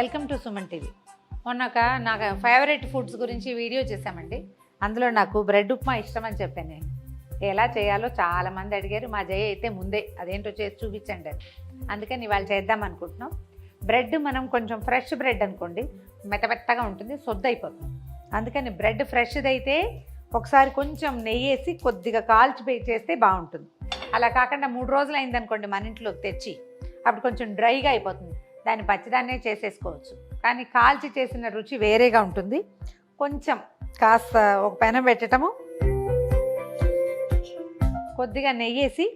Welcome to SumanTv. నాకు favourite foods గురించి video చేశామండి. అందులో నాకు బ్రెడ్ ఉప్మా ఇష్టం అని చెప్పాను. నేను ఎలా చేయాలో చాలామంది అడిగారు. మా జయ అయితే ముందే అదేంటో చేసి చూపించండి అని. అందుకని ఇవాళ చేద్దాం అనుకుంటున్నాం. బ్రెడ్ మనం కొంచెం ఫ్రెష్ బ్రెడ్ అనుకోండి, మెత్తగా ఉంటుంది, సొద్దయిపోతుంది. అందుకని బ్రెడ్ ఫ్రెష్ది అయితే ఒకసారి కొంచెం నెయ్యి వేసి కొద్దిగా కాల్చి చేస్తే బాగుంటుంది. అలా కాకుండా 3 రోజులు అయిందనుకోండి మన ఇంట్లోకి తెచ్చి, అప్పుడు కొంచెం డ్రైగా అయిపోతుంది. దాన్ని పచ్చిదాన్నే చేసేసుకోవచ్చు, కానీ కాల్చి చేసిన రుచి వేరేగా ఉంటుంది. కొంచెం కాస్త ఒక పెనం పెట్టడము, కొద్దిగా నెయ్యేసి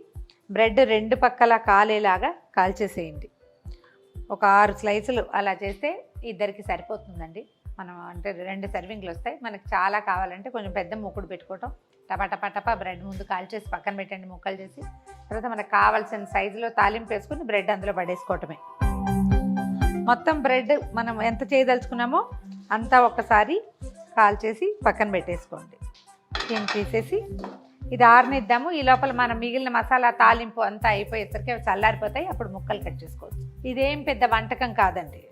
బ్రెడ్ 2 పక్కల కాలేలాగా కాల్చేసేయండి. ఒక 6 స్లైసులు అలా చేస్తే ఇద్దరికి సరిపోతుందండి. మనం అంటే 2 సర్వింగ్లు వస్తాయి. మనకు చాలా కావాలంటే కొంచెం పెద్ద మూకుడు పెట్టుకోవటం, టపా బ్రెడ్ ముందు కాల్చేసి పక్కన పెట్టండి ముక్కలు చేసి. తర్వాత మనకు కావాల్సిన సైజులో తాలింపు వేసుకుని బ్రెడ్ అందులో పడేసుకోవటమే. మొత్తం బ్రెడ్ మనం ఎంత చేయదలుచుకున్నామో అంతా ఒక్కసారి కాల్చేసి పక్కన పెట్టేసుకోండి. దీన్ని తీసేసి ఇది ఆరనిద్దాము. ఈ లోపల మనం మిగిలిన మసాలా తాలింపు అంతా అయిపోయేసరికి అవి చల్లారిపోతాయి. అప్పుడు ముక్కలు కట్ చేసుకోవచ్చు. ఇదేం పెద్ద వంటకం కాదండి,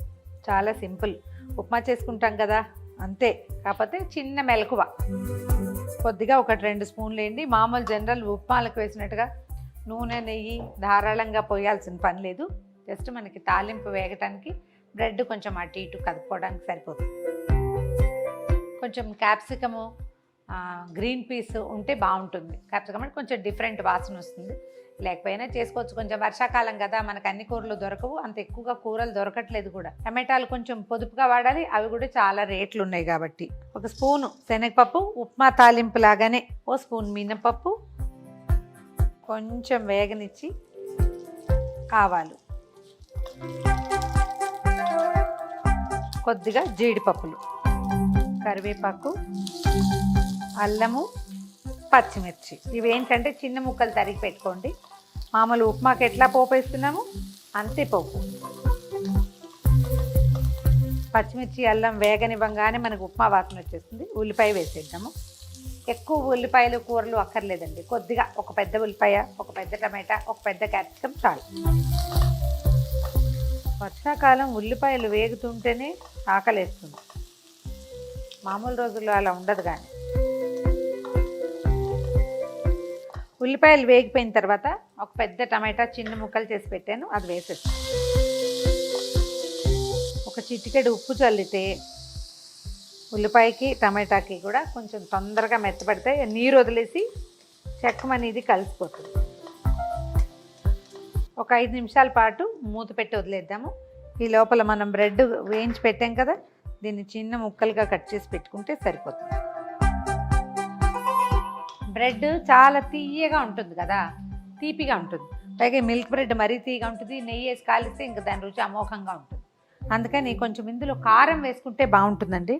చాలా సింపుల్. ఉప్మా చేసుకుంటాం కదా అంతే, కాకపోతే చిన్న మెలకువ. కొద్దిగా 1-2 స్పూన్లు వేయండి. మామూలు జనరల్ ఉప్మాలకు వేసినట్టుగా నూనె నెయ్యి ధారాళంగా పోయాల్సిన పని లేదు. జస్ట్ మనకి తాలింపు వేగటానికి బ్రెడ్ కొంచెం అటు ఇటు కదుపుకోవడానికి సరిపోతుంది. కొంచెం క్యాప్సికము గ్రీన్ పీస్ ఉంటే బాగుంటుంది. క్యాప్సికమ్ అంటే కొంచెం డిఫరెంట్ వాసన వస్తుంది. లేకపోయినా చేసుకోవచ్చు. కొంచెం వర్షాకాలం కదా, మనకు అన్ని కూరలు దొరకవు, అంత ఎక్కువగా కూరలు దొరకట్లేదు కూడా. టమాటాలు కొంచెం పొదుపుగా వాడాలి, అవి కూడా చాలా రేట్లు ఉన్నాయి కాబట్టి. 1 స్పూను శనగపప్పు, ఉప్మా తాలింపు లాగానే 1 స్పూన్ మినపప్పు, కొంచెం వేగనిచ్చి ఆవాలు, కొద్దిగా జీడిపప్పులు, కరివేపాకు, అల్లము, పచ్చిమిర్చి. ఇవేంటంటే చిన్న ముక్కలు తరిగి పెట్టుకోండి. మామూలు ఉప్మాకి ఎట్లా పోపు వేస్తున్నాము అంతే పోపు. పచ్చిమిర్చి అల్లం వేగనివ్వగానే మనకు ఉప్మా వాసన వచ్చేస్తుంది. ఉల్లిపాయ వేసేద్దాము. ఎక్కువ ఉల్లిపాయలు కూరలు అక్కర్లేదండి. కొద్దిగా ఒక పెద్ద ఉల్లిపాయ, ఒక పెద్ద టమాటా, ఒక పెద్ద క్యాప్సికమ్ చాలు. వర్షాకాలం ఉల్లిపాయలు వేగుతుంటేనే ఆకలేస్తుంది, మామూలు రోజుల్లో అలా ఉండదు. కానీ ఉల్లిపాయలు వేగిపోయిన తర్వాత ఒక పెద్ద టమాటా చిన్న ముక్కలు చేసి పెట్టాను, అది వేసేస్తాను. ఒక చిటికెడు ఉప్పు చల్లితే ఉల్లిపాయకి టమాటాకి కూడా కొంచెం తొందరగా మెత్తపడితే నీరు వదిలేసి చెక్కమని ఇది కలిసిపోతుంది. ఒక 5 నిమిషాల పాటు మూత పెట్టి వదిలేద్దాము. ఈ లోపల మనం బ్రెడ్ వేయించి పెట్టాం కదా, దీన్ని చిన్న ముక్కలుగా కట్ చేసి పెట్టుకుంటే సరిపోతుంది. బ్రెడ్ చాలా తీయగా ఉంటుంది కదా, తీపిగా ఉంటుంది. పైగా మిల్క్ బ్రెడ్ మరీ తీయగా ఉంటుంది. నెయ్యి వేసి కాలిస్తే ఇంకా దాని రుచి అమోఘంగా ఉంటుంది. అందుకని కొంచెం ఇందులో కారం వేసుకుంటే బాగుంటుందండి.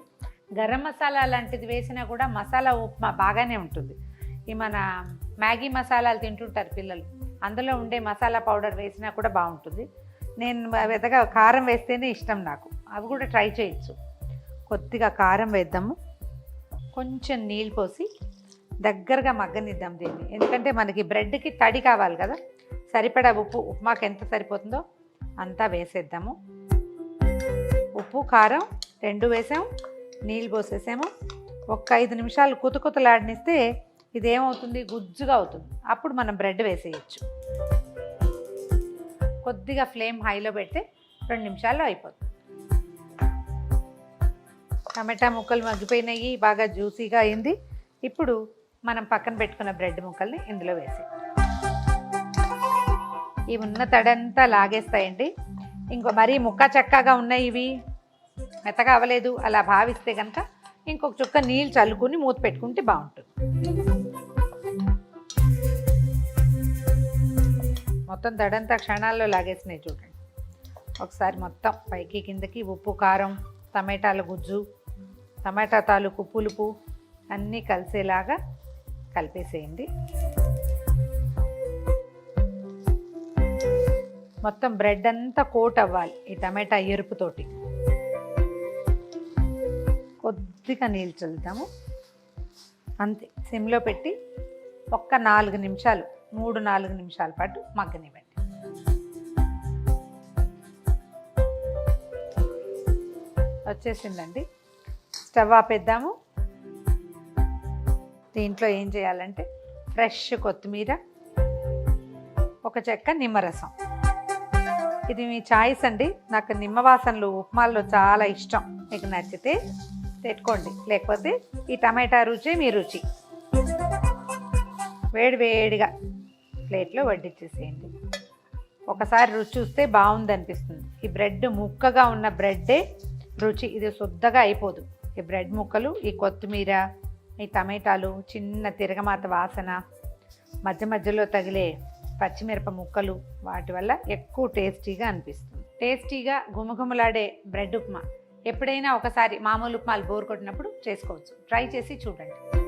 గరం మసాలా లాంటిది వేసినా కూడా మసాలా ఉప్మా బాగానే ఉంటుంది. ఈ మన మ్యాగీ మసాలాలు తింటుంటారు పిల్లలు, అందులో ఉండే మసాలా పౌడర్ వేసినా కూడా బాగుంటుంది. నేను పెద్దగా కారం వేస్తేనే ఇష్టం నాకు. అవి కూడా ట్రై చేయొచ్చు. కొద్దిగా కారం వేద్దాము, కొంచెం నీళ్ళు పోసి దగ్గరగా మగ్గనిద్దాం దీన్ని. ఎందుకంటే మనకి బ్రెడ్కి తడి కావాలి కదా. సరిపడా ఉప్పు, ఉప్మాకి ఎంత సరిపోతుందో అంతా వేసేద్దాము. ఉప్పు కారం 2 వేసాము, నీళ్ళు పోసేసాము. ఒక 5 నిమిషాలు కుతకుతలాడనిస్తే ఇదేమవుతుంది, గుజ్జుగా అవుతుంది. అప్పుడు మనం బ్రెడ్ వేసేయచ్చు. కొద్దిగా ఫ్లేమ్ హైలో పెడితే 2 నిమిషాల్లో అయిపోతుంది. టమాటా ముక్కలు మగ్గిపోయినాయి, బాగా జ్యూసీగా అయింది. ఇప్పుడు మనం పక్కన పెట్టుకున్న బ్రెడ్ ముక్కల్ని ఇందులో వేసి, ఇవి ఉన్న తడంతా లాగేస్తాయండి. ఇంకో మరీ ముక్క చక్కగా ఉన్నాయి, ఇవి మెత్తగా అవ్వలేదు అలా భావిస్తే కనుక ఇంకొక చుక్క నీళ్ళు చల్లుకుని మూత పెట్టుకుంటే బాగుంటుంది. మొత్తం తడంతా క్షణాల్లో లాగేసినాయి చూడండి. ఒకసారి మొత్తం పైకి కిందకి ఉప్పు కారం టమాటాల గుజ్జు టమాటా తాలూకు పులుపు అన్నీ కలిసేలాగా కలిపేసేయండి. మొత్తం బ్రెడ్ అంతా కోట్ అవ్వాలి ఈ టమాటా ఎరుపుతోటి. కొద్దిగా నీళ్ళు చల్లుతాము అంతే. సిమ్లో పెట్టి ఒక్క 4 నిమిషాలు 3-4 నిమిషాల పాటు మగ్గనివ్వండి. వచ్చేసిందండి. స్టవ్ ఆపేద్దాము. దీంట్లో ఏం చేయాలంటే ఫ్రెష్ కొత్తిమీర, ఒక చెక్క నిమ్మరసం. ఇది మీ చాయిస్ అండి. నాకు నిమ్మ వాసనలు ఉప్మాల్లో చాలా ఇష్టం. మీకు నచ్చితే పెట్టుకోండి, లేకపోతే ఈ టమాటా రుచి మీ రుచి. వేడి వేడిగా ప్లేట్లో వడ్డించేసేయండి. ఒకసారి రుచి చూస్తే బాగుంది అనిపిస్తుంది. ఈ బ్రెడ్ ముక్కగా ఉన్న బ్రెడ్డే రుచి, ఇది శుద్ధగా అయిపోదు. ఈ బ్రెడ్ ముక్కలు, ఈ కొత్తిమీర, ఈ టమాటాలు, చిన్న తిరగమాత వాసన, మధ్య మధ్యలో తగిలే పచ్చిమిరప ముక్కలు, వాటి వల్ల ఎక్కువ టేస్టీగా అనిపిస్తుంది. టేస్టీగా గుమగుమలాడే బ్రెడ్ ఉప్మా ఎప్పుడైనా ఒకసారి మామూలు ఉప్మాలు బోర్ కొట్టినప్పుడు చేసుకోవచ్చు. ట్రై చేసి చూడండి.